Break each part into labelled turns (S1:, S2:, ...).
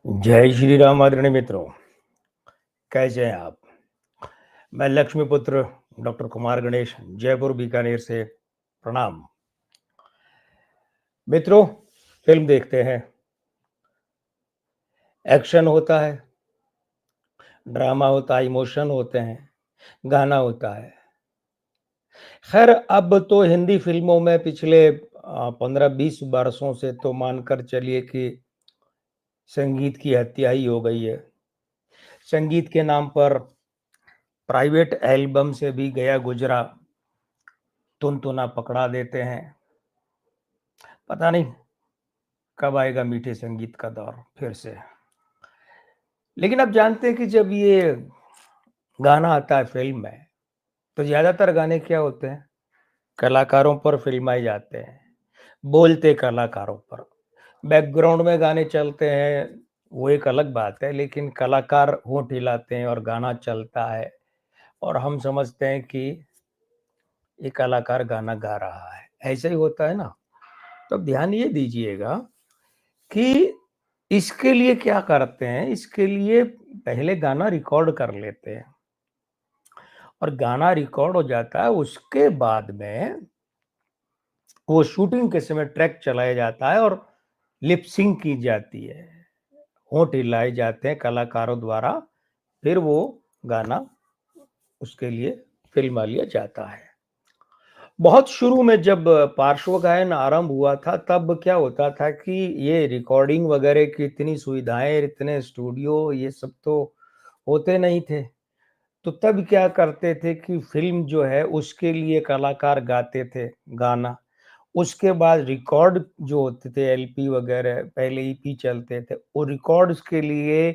S1: जय श्री राम आदरणीय मित्रों, कैसे हैं आप? मैं लक्ष्मीपुत्र डॉक्टर कुमार गणेश जयपुर बीकानेर से प्रणाम। मित्रों, फ़िल्म देखते हैं, एक्शन होता है, ड्रामा होता है, इमोशन होते हैं, गाना होता है। ख़ैर अब तो हिंदी फ़िल्मों में पिछले 15-20 वर्षों से तो मानकर चलिए कि संगीत की हत्या ही हो गई है। संगीत के नाम पर प्राइवेट एल्बम से भी गया गुज़रा टुनटुना पकड़ा देते हैं। पता नहीं कब आएगा मीठे संगीत का दौर फिर से। लेकिन आप जानते हैं कि जब ये गाना आता है फ़िल्म में, तो ज़्यादातर गाने क्या होते हैं? कलाकारों पर फ़िल्माए जाते हैं, बोलते कलाकारों पर। बैकग्राउंड में गाने चलते हैं, वो एक अलग बात है, लेकिन कलाकार होंठ हिलाते हैं और गाना चलता है और हम समझते हैं कि ये कलाकार गाना गा रहा है। ऐसा ही होता है ना? तो अब ध्यान ये दीजिएगा कि इसके लिए क्या करते हैं, इसके लिए पहले गाना रिकॉर्ड कर लेते हैं और गाना रिकॉर्ड हो जाता है, उसके बाद में वो शूटिंग के समय ट्रैक चलाया जाता है और लिप सिंक की जाती है। होंठ हिलाए जाते हैं कलाकारों द्वारा, फिर वो गाना उसके लिए फ़िल्मा लिया जाता है। बहुत शुरू में जब पार्श्व गायन आरंभ हुआ था, तब क्या होता था कि ये रिकॉर्डिंग वगैरह की इतनी सुविधाएँ, इतने स्टूडियो ये सब तो होते नहीं थे। तो तब क्या करते थे कि फ़िल्म जो है उसके लिए कलाकार गाते थे गाना। उसके बाद रिकॉर्ड जो होते थे एलपी वगैरह पहले ईपी चलते थे, वो रिकॉर्ड्स के लिए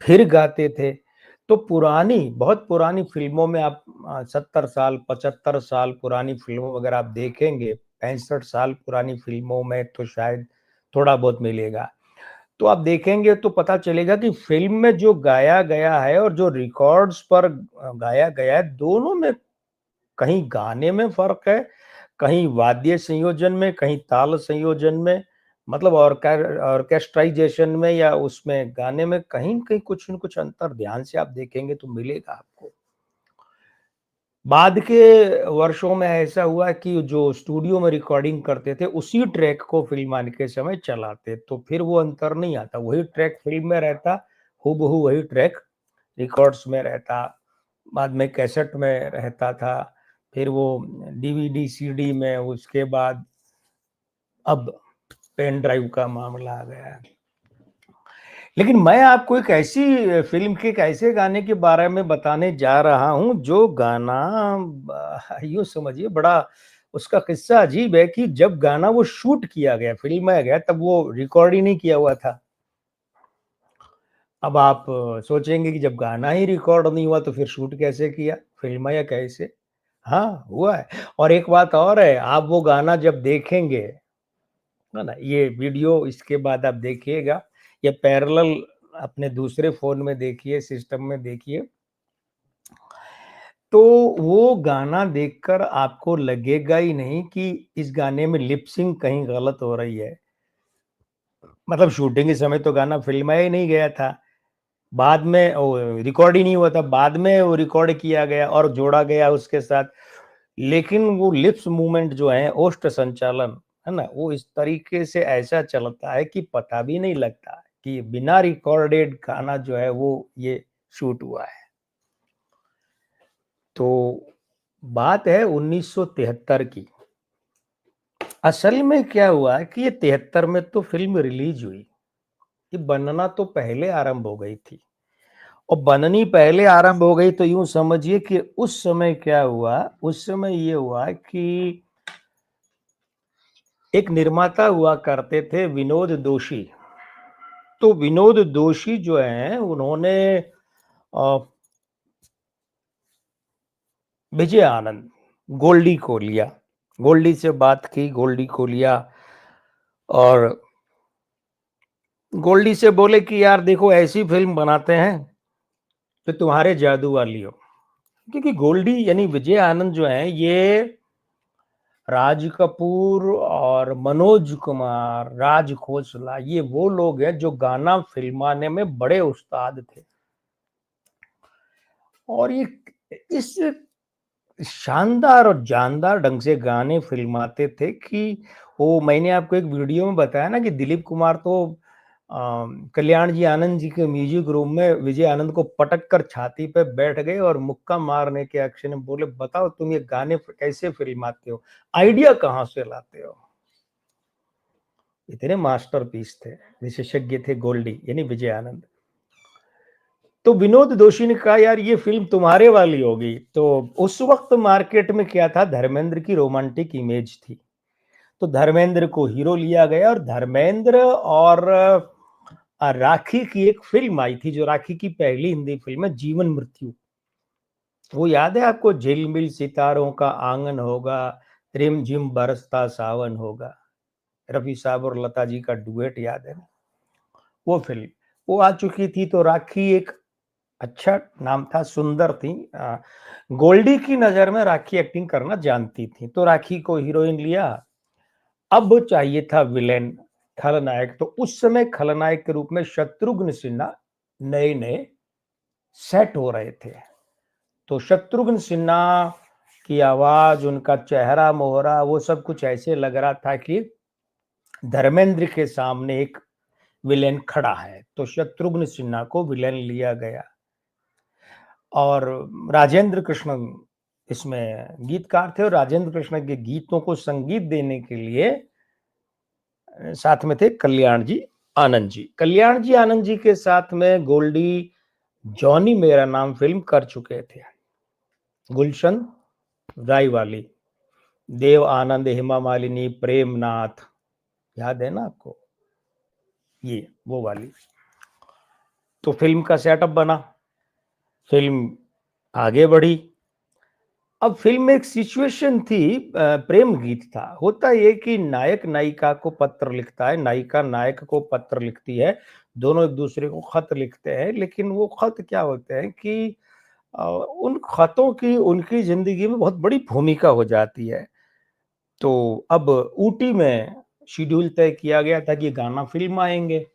S1: फिर गाते थे। तो पुरानी बहुत पुरानी फ़िल्मों में आप 70 साल, 75 साल पुरानी फ़िल्मों अगर आप देखेंगे, 65 साल पुरानी फ़िल्मों में तो शायद थोड़ा बहुत मिलेगा। तो आप देखेंगे तो पता चलेगा कि फ़िल्म में जो गाया गया है और जो रिकॉर्ड्स पर गाया गया है, दोनों में कहीं गाने में फ़र्क है, कहीं वाद्य संयोजन में, कहीं ताल संयोजन में, मतलब ऑर्केस्ट्राइज़ेशन में या उसमें गाने में कहीं न कहीं कुछ न कुछ अंतर ध्यान से आप देखेंगे तो मिलेगा आपको। बाद के वर्षों में ऐसा हुआ कि जो स्टूडियो में रिकॉर्डिंग करते थे, उसी ट्रैक को फ़िल्माने के समय चलाते, तो फिर वो अंतर नहीं आता, वही ट्रैक फ़िल्म में रहता, हूबहू वही ट्रैक रिकॉर्ड्स में रहता, बाद में कैसेट में रहता था, फिर वो डीवीडी, सीडी में, उसके बाद अब पेन ड्राइव का मामला आ गया है। लेकिन मैं आपको एक ऐसी फ़िल्म के एक ऐसे गाने के बारे में बताने जा रहा हूँ, जो गाना यूँ समझिए बड़ा उसका किस्सा अजीब है कि जब गाना वो शूट किया गया, फ़िल्माया गया, तब वो रिकॉर्ड ही नहीं किया हुआ था। अब आप सोचेंगे कि जब गाना ही रिकॉर्ड नहीं हुआ, तो फिर शूट कैसे किया? फ़िल्माया कैसे? हाँ, हुआ है और एक बात और है, आप वो गाना जब देखेंगे, है ना? ये वीडियो इसके बाद आप देखिएगा, ये पैरेलल अपने दूसरे फ़ोन में देखिए, सिस्टम में देखिए, तो वो गाना देखकर आपको लगेगा ही नहीं कि इस गाने में लिप सिंक कहीं गलत हो रही है। मतलब शूटिंग के समय तो गाना फ़िल्माया ही नहीं गया था। बाद में रिकॉर्ड ही नहीं हुआ था, बाद में वो रिकॉर्ड किया गया और जोड़ा गया उसके साथ। लेकिन वो लिप्स मूवमेंट जो है, ओष्ठ संचालन, है ना? वो इस तरीके से ऐसा चलता है कि पता भी नहीं लगता कि बिना रिकॉर्डेड गाना जो है वो ये शूट हुआ है। तो बात है 1973 की। असल में क्या हुआ कि ये 73 में तो फ़िल्म रिलीज़ हुई। ये बनना तो पहले आरंभ हो गई थी। और बननी पहले आरंभ हो गई तो यूँ समझिए कि उस समय क्या हुआ, उस समय ये हुआ कि एक निर्माता हुआ करते थे विनोद दोषी। तो विनोद दोषी जो हैं उन्होंने अ, विजय आनंद, गोल्डी को लिया। गोल्डी से बात की, गोल्डी को लिया और गोल्डी से बोले कि यार देखो ऐसी फ़िल्म बनाते हैं, जो तुम्हारे जादू वाली हो। क्योंकि गोल्डी यानी विजय आनंद जो हैं ये राज कपूर और मनोज कुमार, राज खोसला, ये वो लोग हैं जो गाना फिल्माने में बड़े उस्ताद थे। और ये इस शानदार और जानदार ढंग से गाने फिल्माते थे कि वो, मैंने आपको एक वीडियो में बताया ना कि दिलीप कुमार तो कल्याण जी आनंद जी के म्यूजिक रूम में विजय आनंद को पटक कर छाती पे बैठ गए और मुक्का मारने के एक्शन में बोले, बताओ तुम ये गाने कैसे फिल्माते हो, आइडिया कहाँ से लाते हो। इतने मास्टरपीस थे, विशेषज्ञ थे गोल्डी यानी विजय आनंद। तो विनोद दोषी ने कहा, यार ये फिल्म तुम्हारे वाली होगी। तो उस वक्त मार्केट में क्या था, धर्मेंद्र की रोमांटिक इमेज थी, तो धर्मेंद्र को हीरो लिया गया और धर्मेंद्र और राखी की एक फिल्म आई थी, जो राखी की पहली हिंदी फिल्म है, जीवन मृत्यु। वो याद है आपको, झिलमिल सितारों का आंगन होगा, रिम झिम बरसता सावन होगा, रफी साहब और लता जी का डुएट याद है ना? वो फिल्म वो आ चुकी थी। तो राखी एक अच्छा नाम था, सुंदर थी। गोल्डी की नजर में राखी एक्टिंग करना जानती थी, तो राखी को हीरोइन लिया। अब चाहिए था विलेन, खलनायक। तो उस समय खलनायक के रूप में शत्रुघ्न सिन्हा नए नए सेट हो रहे थे। तो शत्रुघ्न सिन्हा की आवाज, उनका चेहरा मोहरा, वो सब कुछ ऐसे लग रहा था कि धर्मेंद्र के सामने एक विलेन खड़ा है। तो शत्रुघ्न सिन्हा को विलेन लिया गया और राजेंद्र कृष्ण इसमें गीतकार थे, और राजेंद्र कृष्ण के गीतों को संगीत देने के लिए साथ में थे कल्याण जी आनंद जी। कल्याण जी आनंद जी के साथ में गोल्डी जॉनी मेरा नाम फिल्म कर चुके थे, गुलशन राय वाली, देव आनंद, हेमा मालिनी, प्रेमनाथ, याद है ना आपको, ये वो वाली। तो फिल्म का सेटअप बना, फिल्म आगे बढ़ी। अब फिल्म में एक सिचुएशन थी, प्रेम गीत था। होता ये कि नायक नायिका को पत्र लिखता है, नायिका नायक को पत्र लिखती है, दोनों एक दूसरे को खत लिखते हैं। लेकिन वो खत क्या होते हैं कि उन खतों की उनकी जिंदगी में बहुत बड़ी भूमिका हो जाती है। तो अब ऊटी में शेड्यूल तय किया गया था कि गाना फिल्म आएंगे।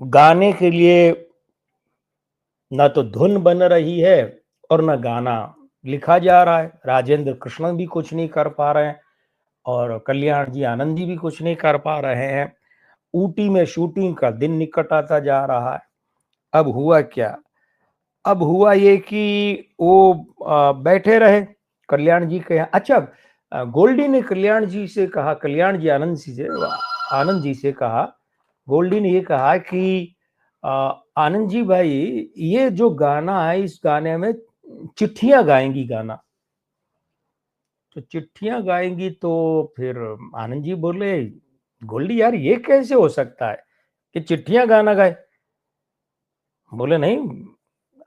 S1: गाने के लिए ना तो धुन बन रही है और ना गाना लिखा जा रहा है, राजेंद्र कृष्ण भी कुछ नहीं कर पा रहे हैं और कल्याण जी आनंद जी भी कुछ नहीं कर पा रहे हैं। ऊटी में शूटिंग का दिन निकट आता जा रहा है। अब हुआ क्या, अब हुआ ये कि वो बैठे रहे कल्याण जी के यहाँ। अच्छा, गोल्डी ने कल्याण जी से कहा, कल्याण जी आनंद जी से कहा, गोल्डी ने ये कहा कि आनंद जी भाई, ये जो गाना है, इस गाने में चिट्ठियां गाएंगी गाना। तो चिट्ठियां गाएंगी, तो फिर आनंद जी बोले, गोल्डी यार ये कैसे हो सकता है कि चिट्ठियां गाना गाए। बोले नहीं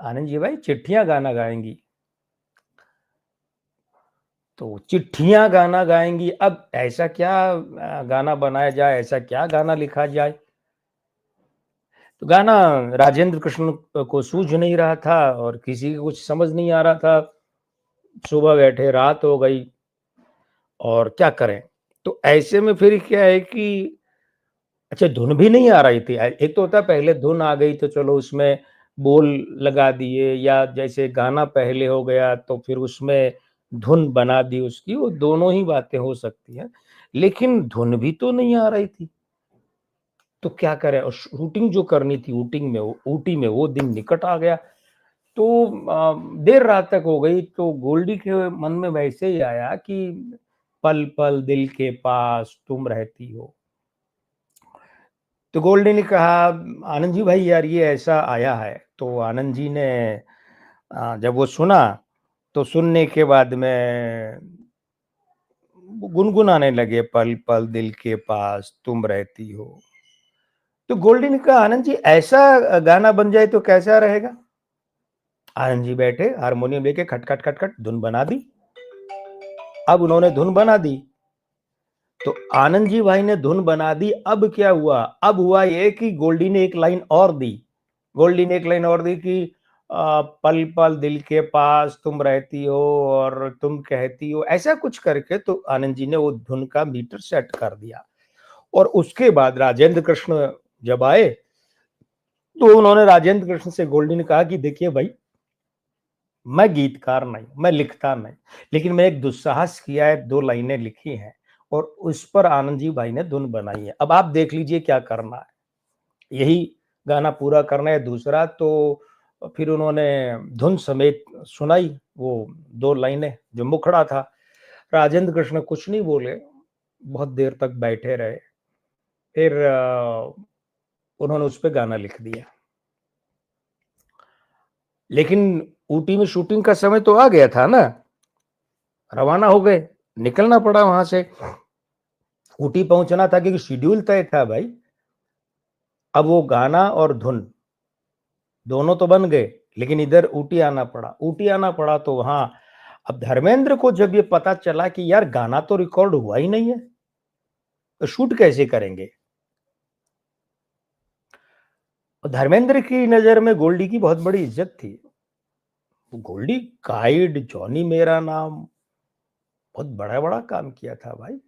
S1: आनंद जी भाई, चिट्ठियां गाना गाएंगी। तो चिट्ठियां गाना गाएंगी, अब ऐसा क्या गाना बनाया जाए, ऐसा क्या गाना लिखा जाए। तो गाना राजेंद्र कृष्ण को सूझ नहीं रहा था और किसी को कुछ समझ नहीं आ रहा था। सुबह बैठे, रात हो गई और क्या करें। तो ऐसे में फिर क्या है कि अच्छा, धुन भी नहीं आ रही थी। एक तो होता है पहले धुन आ गई तो चलो उसमें बोल लगा दिए, या जैसे गाना पहले हो गया तो फिर उसमें धुन बना दी उसकी, वो दोनों ही बातें हो सकती हैं। लेकिन धुन भी तो नहीं आ रही थी, तो क्या करें। और शूटिंग जो करनी थी ऊटी में वो दिन निकट आ गया। तो देर रात तक हो गई। तो गोल्डी के मन में वैसे ही आया कि पल पल दिल के पास तुम रहती हो। तो गोल्डी ने कहा, आनंद जी भाई यार ये ऐसा आया है। तो आनंद जी ने जब वो सुना, तो सुनने के बाद में गुनगुनाने लगे, पल पल दिल के पास तुम रहती हो। तो गोल्डी ने कहा, आनंद जी ऐसा गाना बन जाए तो कैसा रहेगा। आनंद जी बैठे, हारमोनियम लेके खट खट खट खट धुन बना दी। अब उन्होंने धुन बना दी, तो आनंद जी भाई ने धुन बना दी। अब क्या हुआ, अब हुआ ये कि गोल्डी ने एक लाइन और दी। गोल्डी ने एक लाइन और दी कि पल पल दिल के पास तुम रहती हो और तुम कहती हो, ऐसा कुछ करके तो आनंद जी ने वो धुन का मीटर सेट कर दिया। और उसके बाद राजेंद्र कृष्ण जब आए, तो उन्होंने राजेंद्र कृष्ण से गोल्डी ने कहा कि देखिए भाई, मैं गीतकार नहीं, मैं लिखता नहीं, लेकिन मैं एक दुस्साहस किया है, 2 लाइनें लिखी हैं और उस पर आनंद जी भाई ने धुन बनाई है। अब आप देख लीजिए क्या करना है। यही गाना पूरा करना है दूसरा, तो फिर उन्होंने धुन समेत सुनाई वो 2 लाइनें, जो मुखड़ा था। राजेंद्र कृष्ण कुछ नहीं बोले, बहुत देर तक बैठे रहे। फिर उन्होंने उस पे गाना लिख दिया। लेकिन ऊटी में शूटिंग का समय तो आ गया था ना, रवाना हो गए, निकलना पड़ा वहां से। ऊटी पहुंचना था क्योंकि शेड्यूल तय था भाई। अब वो गाना और धुन दोनों तो बन गए, लेकिन इधर ऊटी आना पड़ा। ऊटी आना पड़ा तो वहां अब धर्मेंद्र को जब ये पता चला कि यार गाना तो रिकॉर्ड हुआ ही नहीं है, तो शूट कैसे करेंगे। और धर्मेंद्र की नजर में गोल्डी की बहुत बड़ी इज्जत थी। गोल्डी गाइड, जॉनी मेरा नाम, बहुत बड़ा बड़ा काम किया था भाई।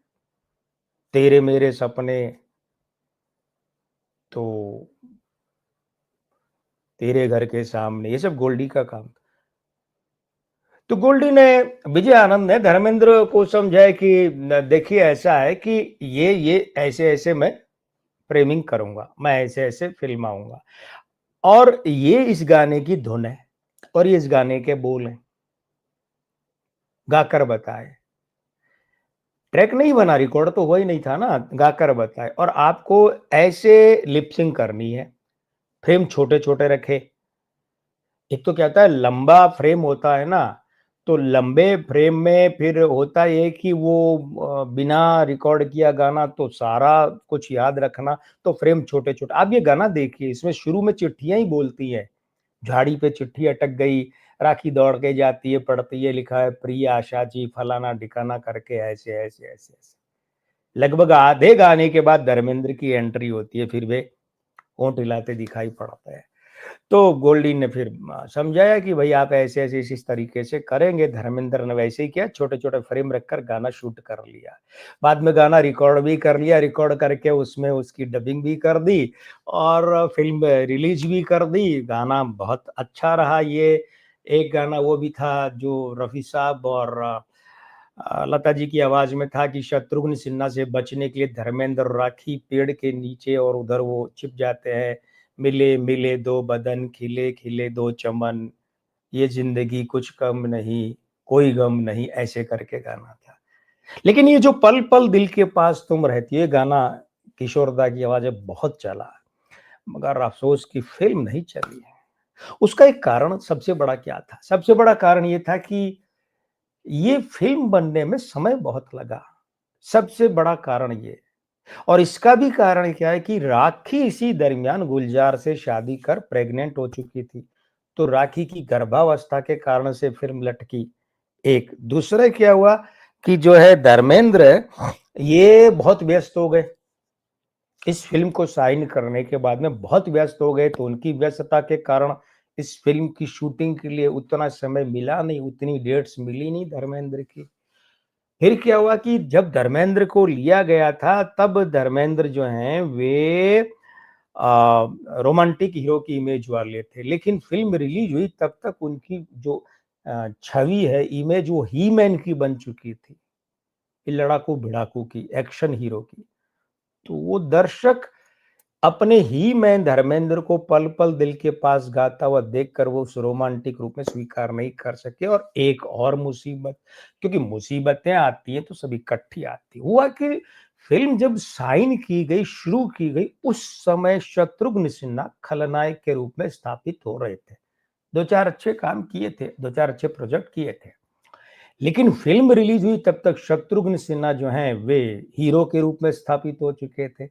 S1: तेरे मेरे सपने, तो तेरे घर के सामने, ये सब गोल्डी का काम। तो गोल्डी ने, विजय आनंद ने धर्मेंद्र को समझाया कि देखिए ऐसा है कि ये ऐसे ऐसे मैं फ्रेमिंग करूंगा, मैं ऐसे ऐसे फिल्माऊंगा, और ये इस गाने की धुन है और ये इस गाने के बोल हैं, गाकर बताए। ट्रैक नहीं बना, रिकॉर्ड तो हुआ ही नहीं था ना, गाकर बताए। और आपको ऐसे लिपसिंग करनी है, फ्रेम छोटे छोटे रखे। एक तो क्या होता है, लंबा फ्रेम होता है ना, तो लंबे फ्रेम में फिर होता ये कि वो बिना रिकॉर्ड किया गाना तो सारा कुछ याद रखना, तो फ्रेम छोटे छोटे। आप ये गाना देखिए, इसमें शुरू में चिट्ठियां ही बोलती हैं। झाड़ी पे चिट्ठी अटक गई, राखी दौड़ के जाती है, पढ़ती है, लिखा है प्रिय आशा जी फलाना ठिकाना करके, ऐसे ऐसे ऐसे ऐसे। लगभग आधे गाने के बाद धर्मेंद्र की एंट्री होती है, फिर वे होंठ हिलाते दिखाई पड़ते हैं। तो गोल्डी ने फिर समझाया कि भाई आप ऐसे ऐसे इस तरीके से करेंगे। धर्मेंद्र ने वैसे ही किया, छोटे छोटे फ्रेम रखकर गाना शूट कर लिया। बाद में गाना रिकॉर्ड भी कर लिया, रिकॉर्ड करके उसमें उसकी डबिंग भी कर दी और फिल्म रिलीज भी कर दी। गाना बहुत अच्छा रहा। ये एक गाना वो भी था जो रफी साहब और लता जी की आवाज में था कि शत्रुघ्न सिन्हा से बचने के लिए धर्मेंद्र और राखी पेड़ के नीचे और उधर वो छिप जाते हैं। मिले मिले दो बदन, खिले खिले दो चमन, ये जिंदगी कुछ कम नहीं, कोई गम नहीं, ऐसे करके गाना था। लेकिन ये जो पल पल दिल के पास तुम रहती है गाना, किशोरदा की आवाज में बहुत चला, मगर अफसोस की फिल्म नहीं चली है। उसका एक कारण सबसे बड़ा क्या था? सबसे बड़ा कारण ये था कि ये फिल्म बनने में समय बहुत लगा, सबसे बड़ा कारण ये। और इसका भी कारण क्या है कि राखी इसी दरमियान गुलजार से शादी कर प्रेग्नेंट हो चुकी थी, तो राखी की गर्भावस्था के कारण से फिल्म लटकी। एक दूसरा क्या हुआ कि जो है धर्मेंद्र, ये बहुत व्यस्त हो गए इस फिल्म को साइन करने के बाद में, बहुत व्यस्त हो गए, तो उनकी व्यस्तता के कारण इस फिल्म की शूटिंग के लिए उतना समय मिला नहीं, उतनी डेट्स मिली नहीं धर्मेंद्र की। फिर क्या हुआ कि जब धर्मेंद्र को लिया गया था, तब धर्मेंद्र जो हैं वे रोमांटिक हीरो की इमेज वाले थे, लेकिन फिल्म रिलीज हुई तब तक उनकी जो छवि है, इमेज, वो ही मैन की बन चुकी थी, लड़ाकू भिड़ाकू की, एक्शन हीरो की। तो वो दर्शक अपने ही मैन धर्मेंद्र को पल पल दिल के पास गाता हुआ देखकर वो उस रोमांटिक रूप में स्वीकार नहीं कर सके। और एक और मुसीबत, क्योंकि मुसीबतें आती हैं तो सब इकट्ठी आती, हुआ कि फिल्म जब साइन की गई, शुरू की गई, उस समय शत्रुघ्न सिन्हा खलनायक के रूप में स्थापित हो रहे थे। 2-4 अच्छे काम किए थे, 2-4 अच्छे प्रोजेक्ट किए थे, लेकिन फिल्म रिलीज हुई तब तक शत्रुघ्न सिन्हा जो हैं वे हीरो के रूप में स्थापित हो चुके थे।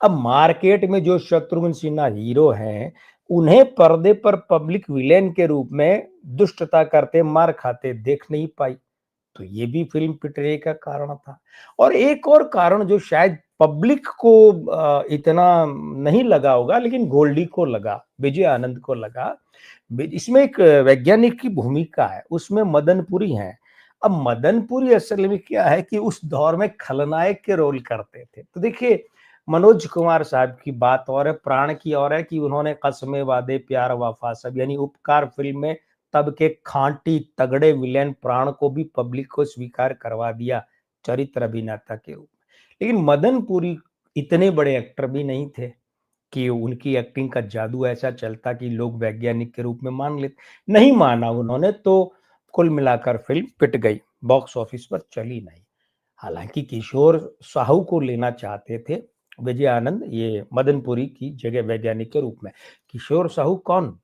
S1: अब मार्केट में जो शत्रुघ्न सिन्हा हीरो हैं, उन्हें पर्दे पर पब्लिक विलेन के रूप में दुष्टता करते, मार खाते देख नहीं पाई, तो ये भी फिल्म पिटने का कारण था। और एक और कारण जो शायद पब्लिक को इतना नहीं लगा होगा, लेकिन गोल्डी को लगा, विजय आनंद को लगा। इसमें एक वैज्ञानिक की भूमिका है, उसमें मदनपुरी हैं। अब मदनपुरी असल में क्या है कि उस दौर में खलनायक के रोल करते थे। तो देखिए, मनोज कुमार साहब की बात और है, प्राण की और है कि उन्होंने कसमें वादे प्यार वफा सब यानी उपकार फिल्म में तब के खांटी तगड़े विलेन प्राण को भी पब्लिक को स्वीकार करवा दिया चरित्र अभिनेता के रूप में। लेकिन मदनपुरी इतने बड़े एक्टर भी नहीं थे कि उनकी एक्टिंग का जादू ऐसा चलता कि लोग वैज्ञानिक के रूप में मान लेते। नहीं माना उन्होंने, तो कुल मिलाकर फिल्म पिट गई, बॉक्स ऑफिस पर चली नहीं। हालांकि किशोर साहू को लेना चाहते थे विजय आनंद ये मदनपुरी की जगह वैज्ञानिक के रूप में। किशोर साहू कौन?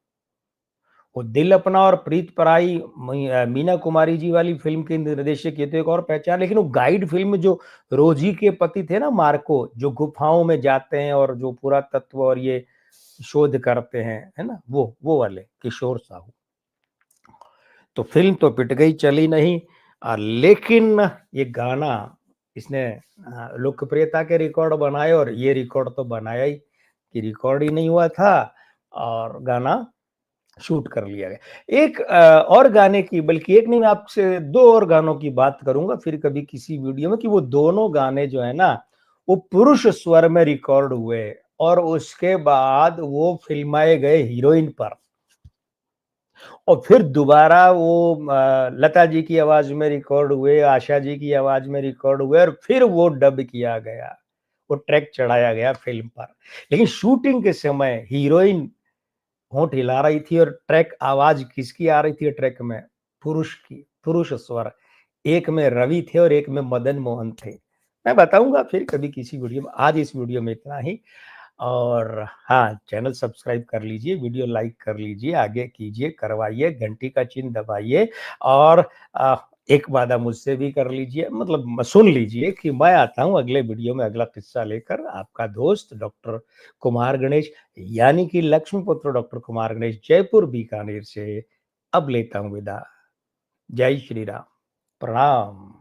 S1: वो दिल अपना और प्रीत पराई मीना कुमारी जी वाली फिल्म के निर्देशक, ये तो एक और पहचान। लेकिन वो गाइड फिल्म जो रोजी के पति थे ना मार्को, जो गुफाओं में जाते हैं और जो पूरा तत्व और ये शोध करते हैं, है ना, वो वाले किशोर साहू। तो फिल्म तो पिट गई, चली नहीं। लेकिन ये गाना इसने लोकप्रियता के रिकॉर्ड बनाए, और ये रिकॉर्ड तो बनाया ही कि रिकॉर्ड ही नहीं हुआ था और गाना शूट कर लिया गया। एक और गाने की, बल्कि एक नहीं, मैं आपसे दो और गानों की बात करूंगा फिर कभी किसी वीडियो में, कि वो दोनों गाने जो है ना वो पुरुष स्वर में रिकॉर्ड हुए और उसके बाद वो फिल्माए गए हीरोइन पर, और फिर दोबारा वो लता जी की आवाज में रिकॉर्ड हुए, आशा जी की आवाज में रिकॉर्ड हुए, और फिर वो डब किया गया, वो ट्रैक चढ़ाया गया फिल्म पर। लेकिन शूटिंग के समय हीरोइन होंठ हिला रही थी और ट्रैक आवाज किसकी आ रही थी ट्रैक में? पुरुष की, पुरुष स्वर। एक में रवि थे और एक में मदन मोहन थे। मैं बताऊंगा फिर कभी किसी वीडियो में। आज इस वीडियो में इतना ही। और हाँ, चैनल सब्सक्राइब कर लीजिए, वीडियो लाइक कर लीजिए, आगे कीजिए, करवाइए, घंटी का चिन्ह दबाइए, और एक वादा मुझसे भी कर लीजिए, मतलब सुन लीजिए कि मैं आता हूँ अगले वीडियो में अगला किस्सा लेकर। आपका दोस्त डॉक्टर कुमार गणेश, यानी कि लक्ष्मीपुत्र डॉक्टर कुमार गणेश, जयपुर बीकानेर से अब लेता हूँ विदा। जय श्री राम। प्रणाम।